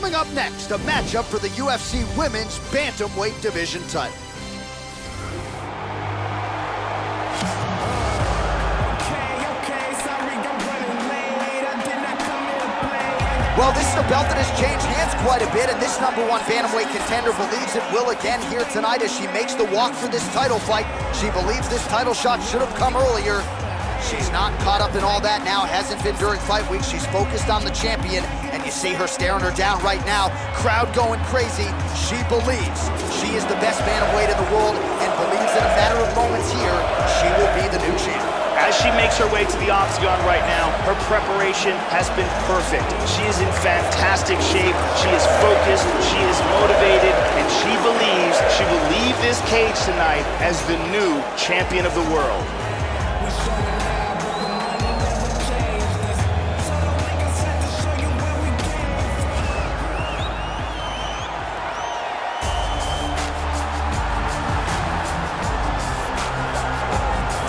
Coming up next, a matchup for the UFC Women's Bantamweight Division title. Well, this is a belt that has changed hands quite a bit, and this #1 bantamweight contender believes it will again here tonight as she makes the walk for this title fight. She believes this title shot should have come earlier. She's not caught up in all that now, hasn't been during fight week. She's focused on the champion, and you see her staring her down right now. Crowd going crazy. She believes she is the best bantamweight in the world and believes in a matter of moments here, she will be the new champ. As she makes her way to the octagon right now, her preparation has been perfect. She is in fantastic shape, she is focused, she is motivated, and she believes she will leave this cage tonight as the new champion of the world.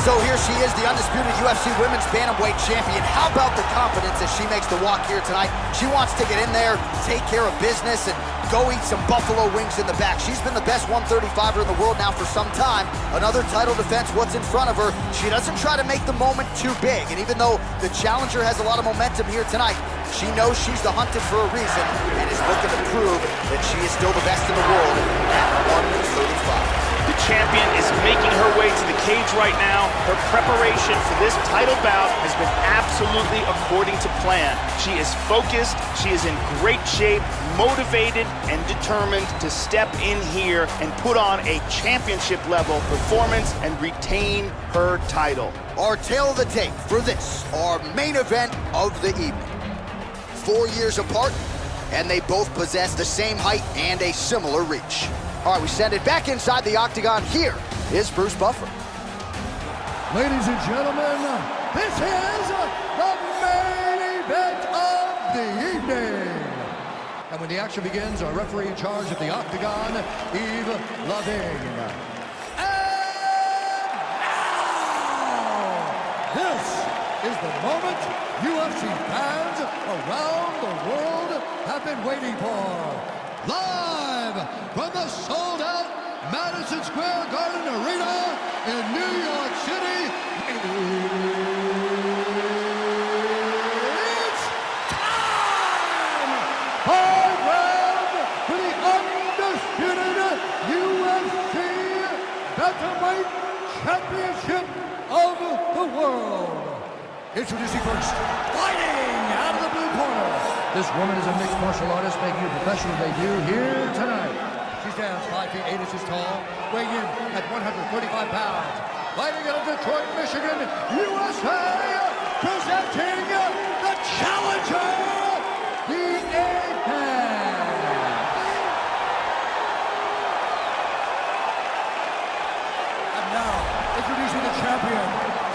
So here she is, the undisputed UFC Women's Bantamweight Champion. How about the confidence as she makes the walk here tonight? She wants to get in there, take care of business, and go eat some buffalo wings in the back. She's been the best 135er in the world now for some time. Another title defense, what's in front of her. She doesn't try to make the moment too big. And even though the challenger has a lot of momentum here tonight, she knows she's the hunted for a reason and is looking to prove that she is still the best in the world at 135. The champion is making her way to the cage right now. Her preparation for this title bout has been absolutely according to plan. She is focused, she is in great shape, motivated, and determined to step in here and put on a championship-level performance and retain her title. Our tail of the tape for this, our main event of the evening. 4 years apart, and they both possess the same height and a similar reach. All right, we send it back inside the octagon. Here is Bruce Buffer. Ladies and gentlemen, this is the main event of the evening. And when the action begins, our referee in charge of the octagon, Eve Loving. And now, this is the moment UFC fans around the world have been waiting for. Live from the sold-out Madison Square Garden Arena in New York City, it's time! 5 rounds for the undisputed UFC Bantamweight Championship of the world. Introducing first, fighting out of the blue corner. This woman is a mixed martial artist making her professional debut here tonight. She stands 5 feet 8 inches tall, weighing in at 135 pounds. Fighting out of Detroit, Michigan, USA, presenting the challenger, the Apex. And now, introducing the champion,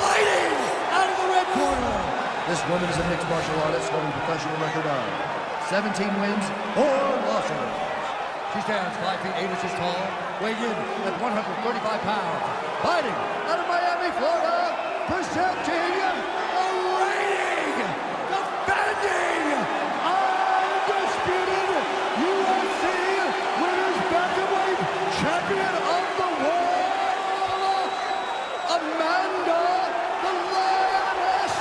fighting out of the red corner. This woman is a mixed martial artist holding a professional record of 17 wins, 4 losses. She stands 5 feet 8 inches tall, weighing in at 135 pounds. Fighting out of Miami, Florida, presenting the reigning, defending, undisputed UFC Women's Bantamweight Champion of the world, Amanda Nunes.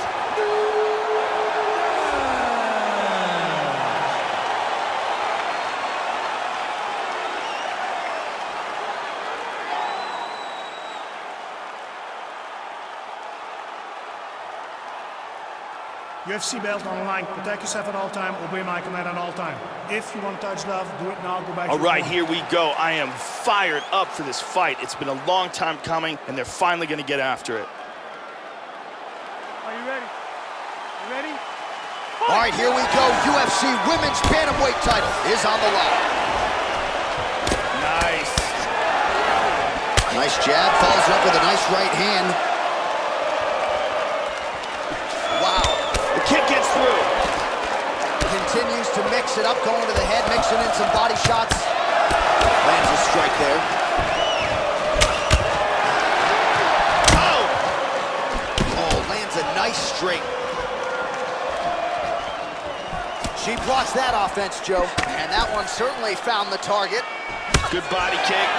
UFC belt on the line. Protect yourself at all time. Obey my command at all time. If you want to touch love, do it now. Go back. All right, here we go. I am fired up for this fight. It's been a long time coming, and they're finally going to get after it. Are you ready? You ready? All right, here we go. UFC Women's Bantamweight title is on the line. Nice. Nice jab, follows it up with a nice right hand. Wow. The kick gets through. Continues to mix it up, going to the head, mixing in some body shots. Lands a strike there. Oh, lands a nice straight. She blocks that offense, Joe. And that one certainly found the target. Good body kick.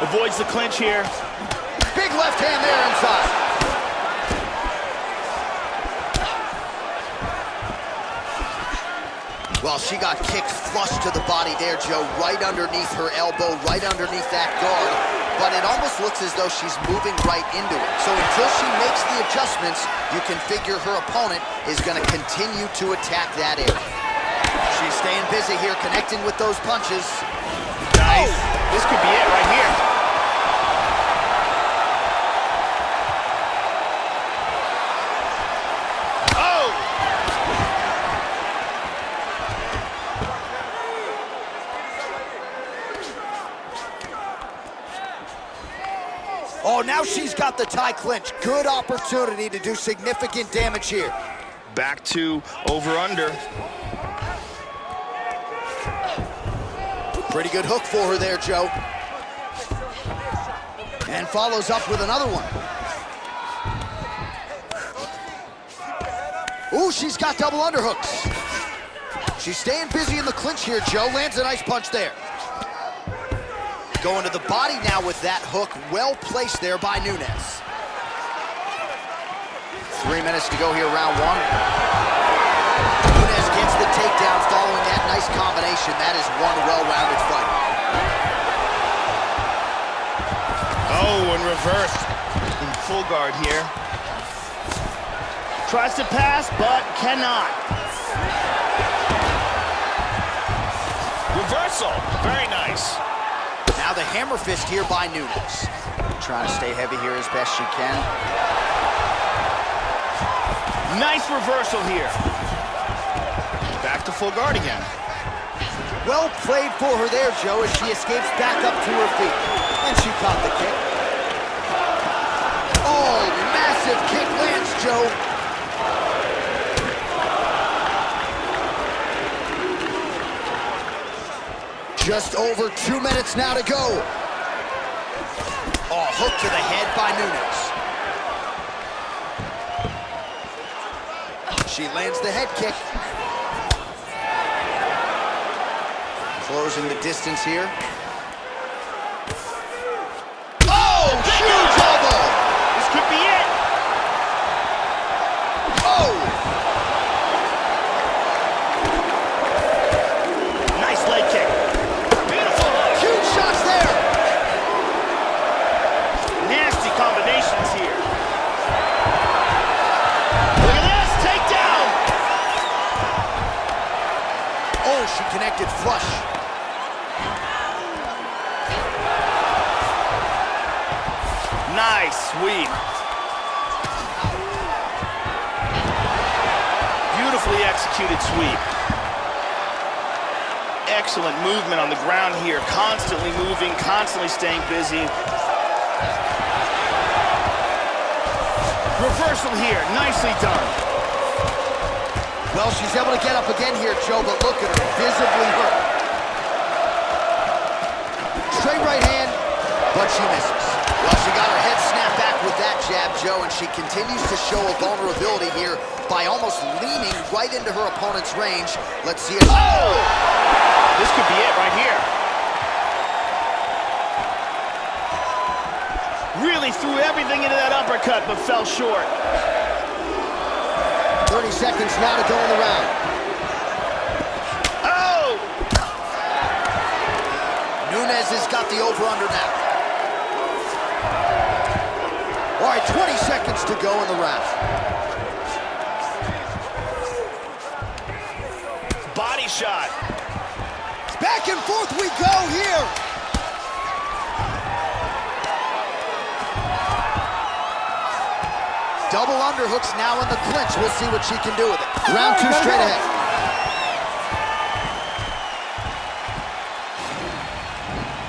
Avoids the clinch here. Big left hand there inside. Well, she got kicked flush to the body there, Joe, right underneath her elbow, right underneath that guard. But it almost looks as though she's moving right into it. So until she makes the adjustments, you can figure her opponent is going to continue to attack that area. She's staying busy here, connecting with those punches. Nice. Oh. This could be it right here. Oh, now she's got the tie clinch. Good opportunity to do significant damage here. Back to over-under. Pretty good hook for her there, Joe. And follows up with another one. Ooh, she's got double underhooks. She's staying busy in the clinch here, Joe. Lands a nice punch there. Going to the body now with that hook. Well placed there by Nunes. 3 minutes to go here, round one. Nunes gets the takedown following that nice combination. That is one well-rounded fight. Oh, and reversed. In full guard here. Tries to pass, but cannot. Reversal. Very nice. Now the hammer fist here by Nunes. Trying to stay heavy here as best she can. Nice reversal here. Back to full guard again. Well played for her there, Joe, as she escapes back up to her feet. And she caught the kick. Oh, massive kick lands, Joe. Just over 2 minutes now to go. Oh, hook to the head by Nunes. She lands the head kick. Closing the distance here. Oh, huge elbow! This could be it. Oh! Nice leg kick. Huge shots there. Nasty combinations here. Look at this, takedown. Oh, she connected flush. Nice sweep. Beautifully executed sweep. Excellent movement on the ground here. Constantly moving, constantly staying busy. Reversal here, nicely done. Well, she's able to get up again here, Joe, but look at her, visibly hurt. Straight right hand, but she misses. Well, she got her head snapped back with that jab, Joe, and she continues to show a vulnerability here by almost leaning right into her opponent's range. Let's see it. Oh! This could be it right here. Really threw everything into that uppercut, but fell short. 30 seconds now to go in the round. Oh! Nunes has got the over-under now. All right, 20 seconds to go in the round. Body shot. Back and forth we go here. Double underhooks now in the clinch. We'll see what she can do with it. Round two straight ahead.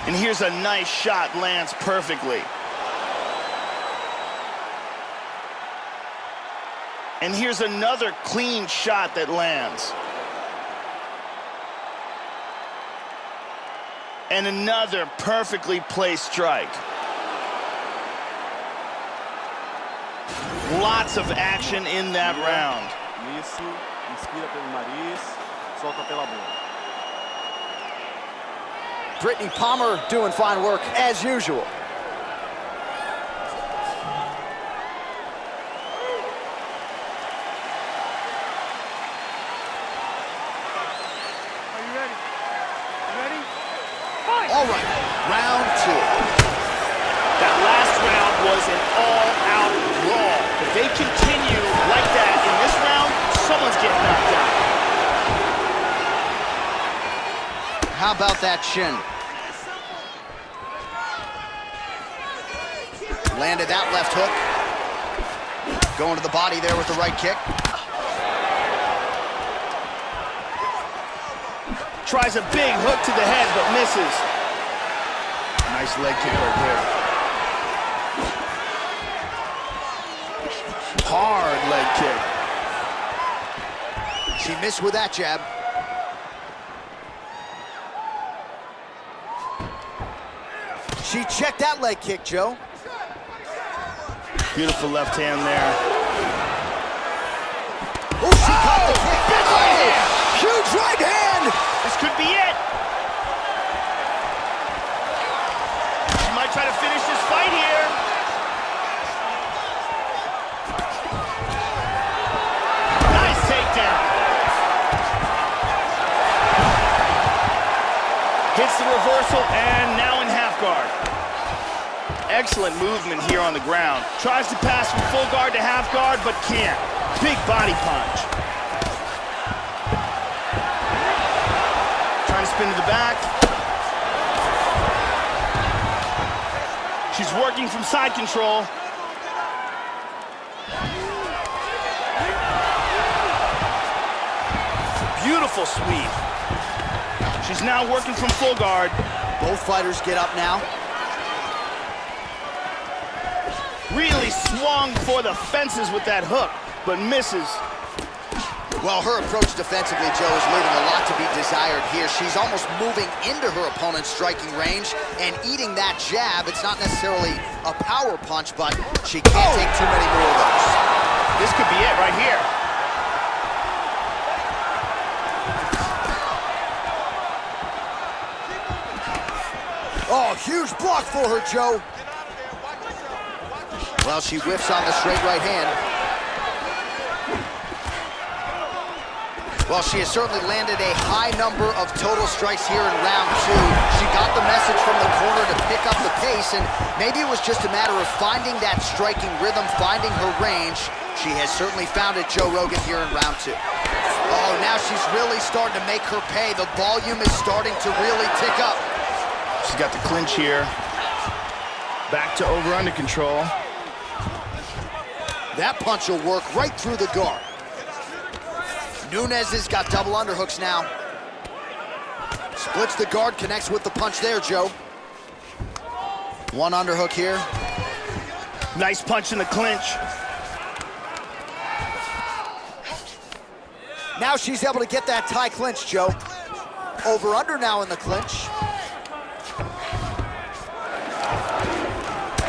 And here's a nice shot, lands perfectly. And here's another clean shot that lands. And another perfectly placed strike. Lots of action in that round. Inspira pelo nariz, solta pela boca. Brittany Palmer doing fine work as usual. Are you ready? Ready? All right, round 2. That last round was an all-out brawl. If they continue like that in this round, someone's getting knocked out. How about that shin? Landed that left hook. Going to the body there with the right kick. Tries a big hook to the head, but misses. Nice leg kick right there. Hard leg kick. She missed with that jab. She checked that leg kick, Joe. Beautiful left hand there. Oh, she caught the kick. Big right hand. Huge right hand. This could be it. She might try to finish this fight here. Nice takedown. Hits the reversal and now in half guard. Excellent movement here on the ground. Tries to pass from full guard to half guard, but can't. Big body punch. Trying to spin to the back. She's working from side control. Beautiful sweep. She's now working from full guard. Both fighters get up now. Really swung for the fences with that hook, but misses. Well, her approach defensively, Joe, is leaving a lot to be desired here. She's almost moving into her opponent's striking range and eating that jab. It's not necessarily a power punch, but she can't take too many more of those. This could be it right here. Oh, huge block for her, Joe. Well, she whiffs on the straight right hand. Well, she has certainly landed a high number of total strikes here in round 2. She got the message from the corner to pick up the pace, and maybe it was just a matter of finding that striking rhythm, finding her range. She has certainly found it, Joe Rogan, here in round 2. Oh, now she's really starting to make her pay. The volume is starting to really tick up. She's got the clinch here. Back to over-under control. That punch will work right through the guard. Nunes has got double underhooks now. Splits the guard, connects with the punch there, Joe. One underhook here. Nice punch in the clinch. Now she's able to get that tie clinch, Joe. Over under now in the clinch.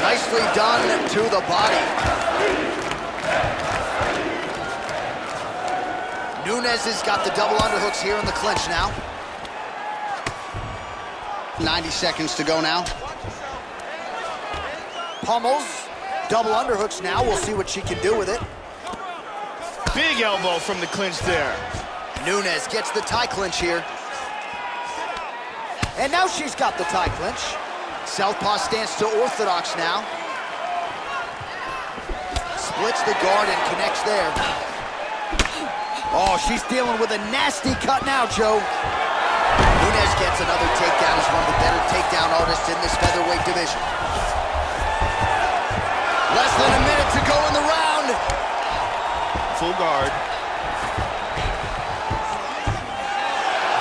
Nicely done to the body. Nunes has got the double underhooks here in the clinch now. 90 seconds to go now. Pummels, double underhooks now. We'll see what she can do with it. Big elbow from the clinch there. Nunes gets the tie clinch here. And now she's got the tie clinch. Southpaw stance to orthodox now. Splits the guard and connects there. Oh, she's dealing with a nasty cut now, Joe. Nunes gets another takedown. He's one of the better takedown artists in this featherweight division. Less than a minute to go in the round. Full guard.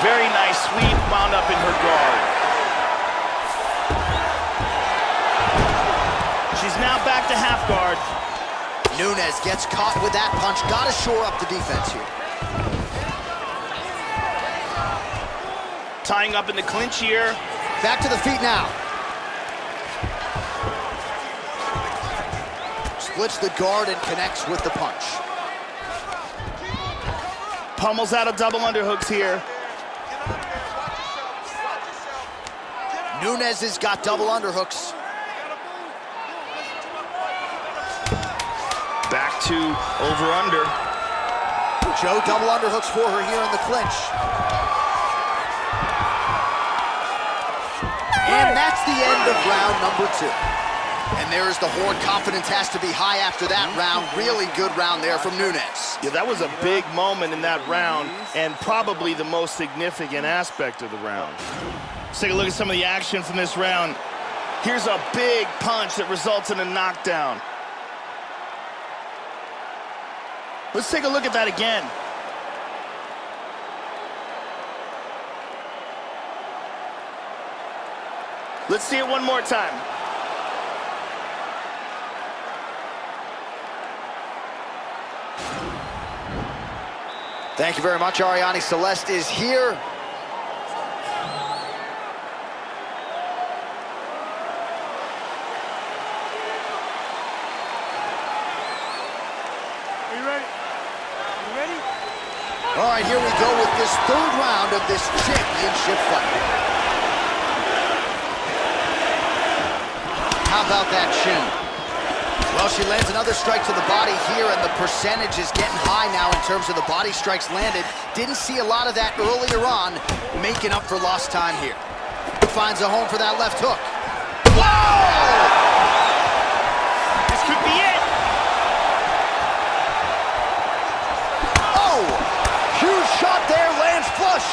Very nice sweep, wound up in her guard. She's now back to half guard. Nunes gets caught with that punch. Gotta shore up the defense here. Tying up in the clinch here. Back to the feet now. Splits the guard and connects with the punch. Pummels out of double underhooks here. Nunes has got double underhooks. Back to over-under. Joe double underhooks for her here in the clinch. And that's the end of round number 2. And there's the horn. Confidence has to be high after that round. Really good round there from Nunes. Yeah, that was a big moment in that round, and probably the most significant aspect of the round. Let's take a look at some of the action from this round. Here's a big punch that results in a knockdown. Let's take a look at that again. Let's see it one more time. Thank you very much. Ariane Celeste is here. Are you ready? You ready? All right, here we go with this 3rd round of this championship fight. How about that shin? Well, she lands another strike to the body here, and the percentage is getting high now in terms of the body strikes landed. Didn't see a lot of that earlier on, making up for lost time here. Finds a home for that left hook. Whoa! This could be it. Oh! Huge shot there, lands flush.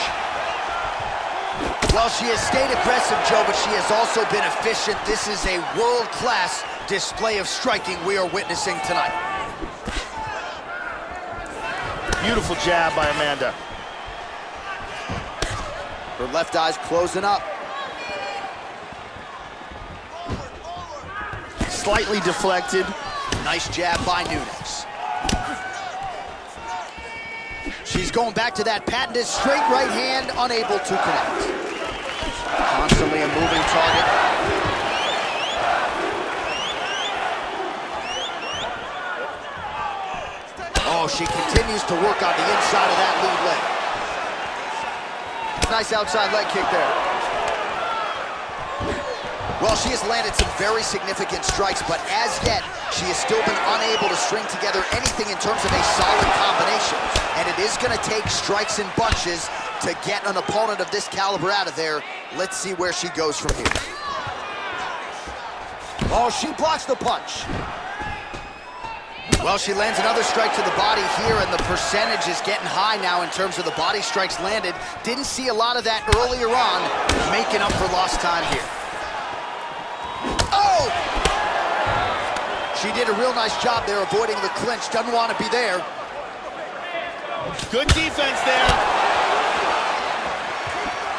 Well, she has stayed aggressive, Joe, but she has also been efficient. This is a world-class display of striking we are witnessing tonight. Beautiful jab by Amanda. Her left eye's closing up. Slightly deflected. Nice jab by Nunes. She's going back to that patented straight right hand, unable to connect. Constantly a moving target. Oh, she continues to work on the inside of that lead leg. Nice outside leg kick there. Well, she has landed some very significant strikes, but as yet, she has still been unable to string together anything in terms of a solid combination. And it is going to take strikes in bunches to get an opponent of this caliber out of there. Let's see where she goes from here. Oh, she blocks the punch. Well, she lands another strike to the body here, and the percentage is getting high now in terms of the body strikes landed. Didn't see a lot of that earlier on, making up for lost time here. Oh! She did a real nice job there avoiding the clinch. Doesn't want to be there. Good defense there.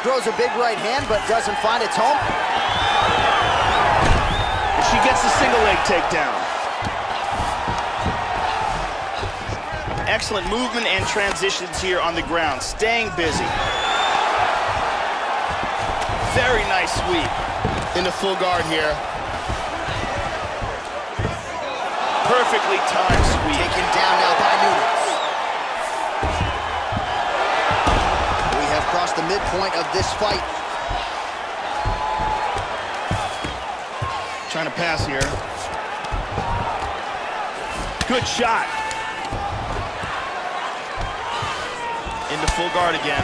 Throws a big right hand, but doesn't find its home. She gets a single leg takedown. Excellent movement and transitions here on the ground, staying busy. Very nice sweep into full guard here. Perfectly timed sweep. Taken down now by Nunes. We have crossed the midpoint of this fight. Trying to pass here. Good shot. Into full guard again.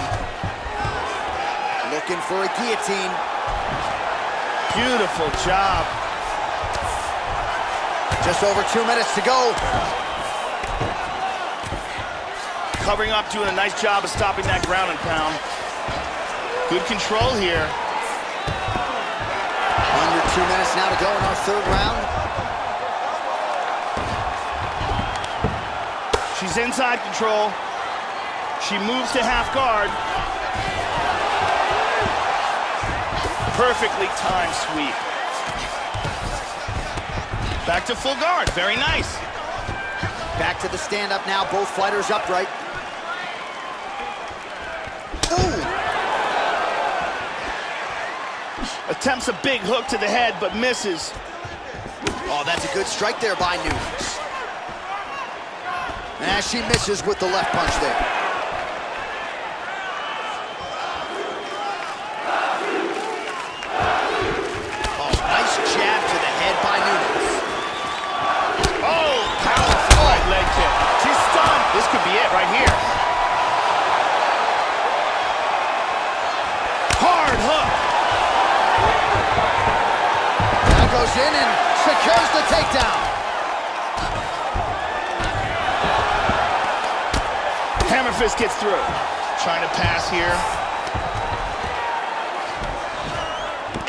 Looking for a guillotine. Beautiful job. Just over 2 minutes to go. Covering up, doing a nice job of stopping that ground and pound. Good control here. Under 2 minutes now to go in our 3rd round. She's inside control. She moves to half guard. Perfectly timed sweep. Back to full guard, very nice. Back to the stand-up now, both fighters upright. Ooh! Attempts a big hook to the head, but misses. Oh, that's a good strike there by Nunes. As she misses with the left punch there. goes in and secures the takedown. Hammer fist gets through. Trying to pass here.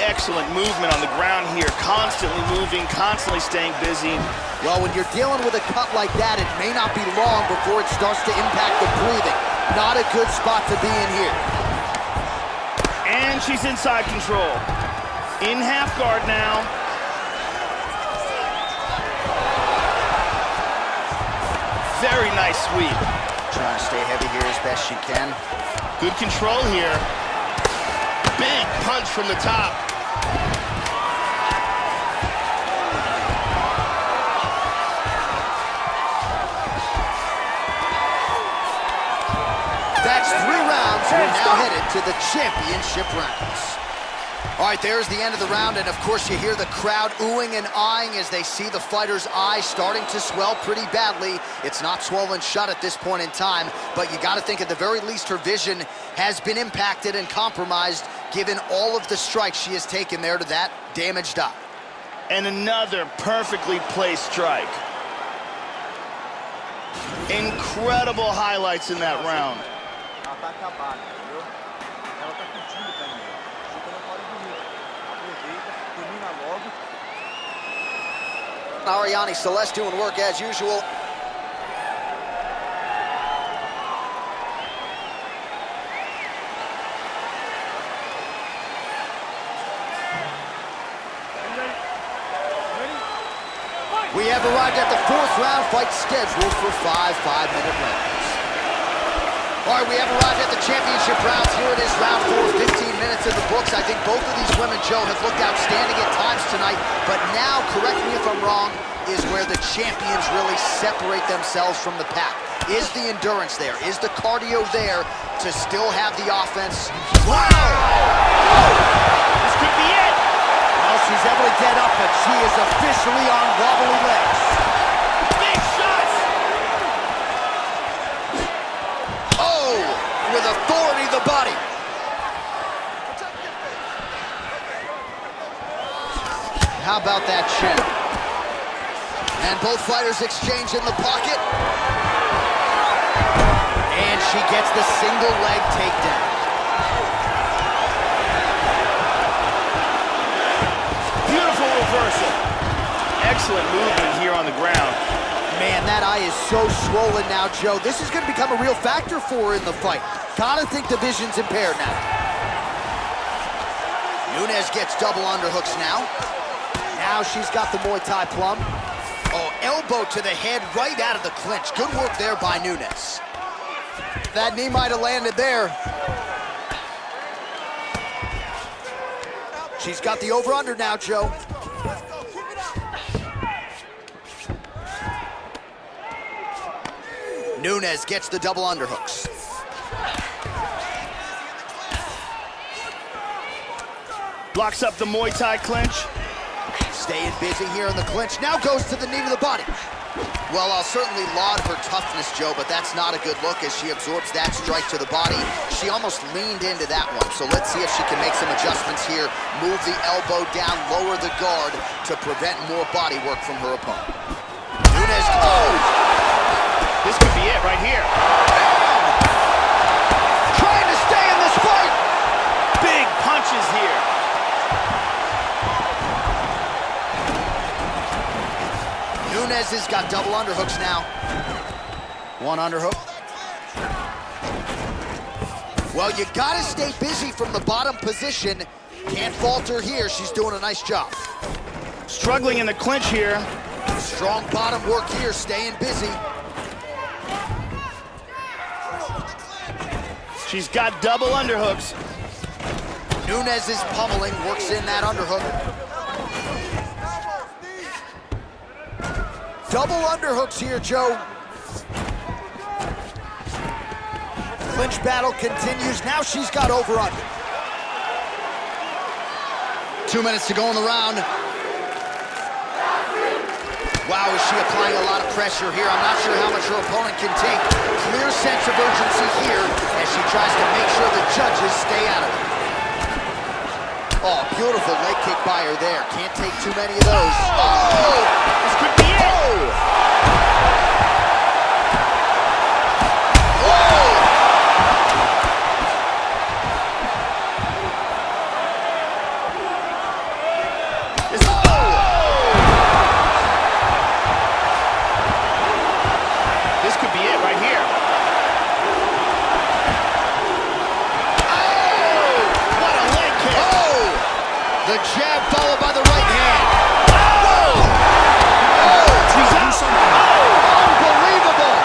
Excellent movement on the ground here. Constantly moving, constantly staying busy. Well, when you're dealing with a cut like that, it may not be long before it starts to impact the breathing. Not a good spot to be in here. And she's inside control. In half guard now. Very nice sweep. Trying to stay heavy here as best she can. Good control here. Big punch from the top. That's 3 rounds. We're now headed to the championship rounds. All right, there's the end of the round, and of course you hear the crowd oohing and eyeing as they see the fighter's eyes starting to swell pretty badly. It's not swollen shut at this point in time, but you got to think at the very least her vision has been impacted and compromised given all of the strikes she has taken there to that damaged eye. And another perfectly placed strike. Incredible highlights in that round. Ela tá acabada, entendeu? Ela tá curtindo o caminho. Fica na hora bonita. Aproveita, termina logo. Ariane Celeste doing work as usual. We have arrived at the 4th round fight scheduled for 5 5-minute rounds. All right, we have arrived at the championship rounds. Here it is, round 4, 15 minutes in the books. I think both of these women, Joe, have looked outstanding at times tonight, but now, correct me if I'm wrong, is where the champions really separate themselves from the pack. Is the endurance there? Is the cardio there to still have the offense? Wow! This could be it. Well, she's heavily dead up, but she is officially on wobbly legs. Big shots. Oh, with authority the body. How about that chin? And both fighters exchange in the pocket. And she gets the single leg takedown. Beautiful reversal. Excellent movement here on the ground. Man, that eye is so swollen now, Joe. This is going to become a real factor for her in the fight. Gotta think the vision's impaired now. Nunes gets double underhooks now. Now she's got the Muay Thai plum. Oh, elbow to the head right out of the clinch. Good work there by Nunes. That knee might have landed there. She's got the over-under now, Joe. Nunes gets the double underhooks. Blocks up the Muay Thai clinch. Staying busy here in the clinch. Now goes to the knee to the body. Well, I'll certainly laud her toughness, Joe, but that's not a good look as she absorbs that strike to the body. She almost leaned into that one, so let's see if she can make some adjustments here. Move the elbow down, lower the guard to prevent more body work from her opponent. Nunes, oh! This could be it right here. Trying to stay in this fight! Big punches here. Nunes has got double underhooks now. One underhook. Well, you gotta stay busy from the bottom position. Can't falter here. She's doing a nice job. Struggling in the clinch here. Strong bottom work here, staying busy. She's got double underhooks. Nunes is pummeling, works in that underhook. Double underhooks here, Joe. Clinch battle continues. Now she's got over under. 2 minutes to go in the round. Wow, is she applying a lot of pressure here? I'm not sure how much her opponent can take. Clear sense of urgency here as she tries to make sure the judges stay out of it. Oh, beautiful leg kick by her there. Can't take too many of those. Oh! This could be it. This could be it right here. Oh! What a leg kick! Oh! The jab followed by the right hand. Oh! He's out. Unbelievable!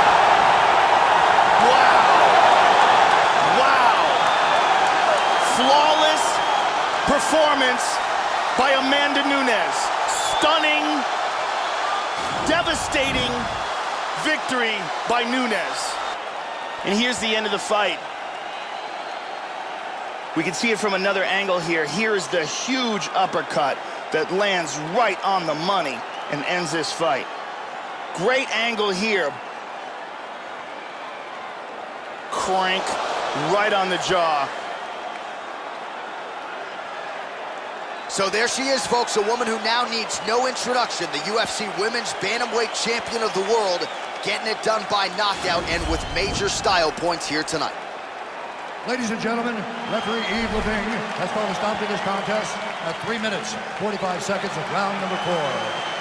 Wow. Wow. Flawless performance by Amanda Nunes. Stunning, devastating victory by Nunes. And here's the end of the fight. We can see it from another angle here. Here's the huge uppercut that lands right on the money and ends this fight. Great angle here. Crank right on the jaw. So there she is, folks, a woman who now needs no introduction, the UFC Women's Bantamweight Champion of the world, getting it done by knockout and with major style points here tonight. Ladies and gentlemen, referee Yves Leving has called a stop to this contest at 3 minutes, 45 seconds of round number 4.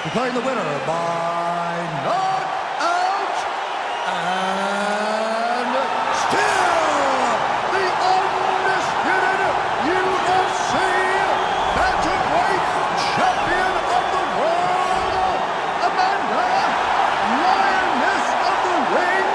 Declaring the winner by knockout and still the undisputed UFC Bantamweight Champion of the world, Amanda Lioness of the Ring,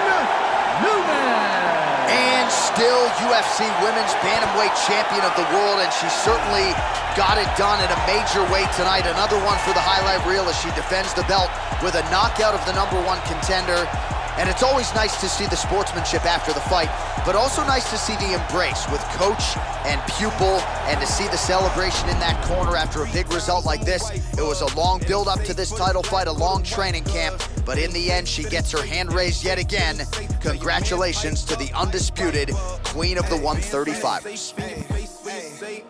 Nunes. And still UFC Women's Bantamweight Champion of the world, and she certainly got it done in a major way tonight. Another one for the highlight reel as she defends the belt with a knockout of the #1 contender. And it's always nice to see the sportsmanship after the fight, but also nice to see the embrace with coach and pupil, and to see the celebration in that corner after a big result like this. It was a long build up to this title fight, a long training camp, but in the end, she gets her hand raised yet again. Congratulations to the undisputed Queen of the 135.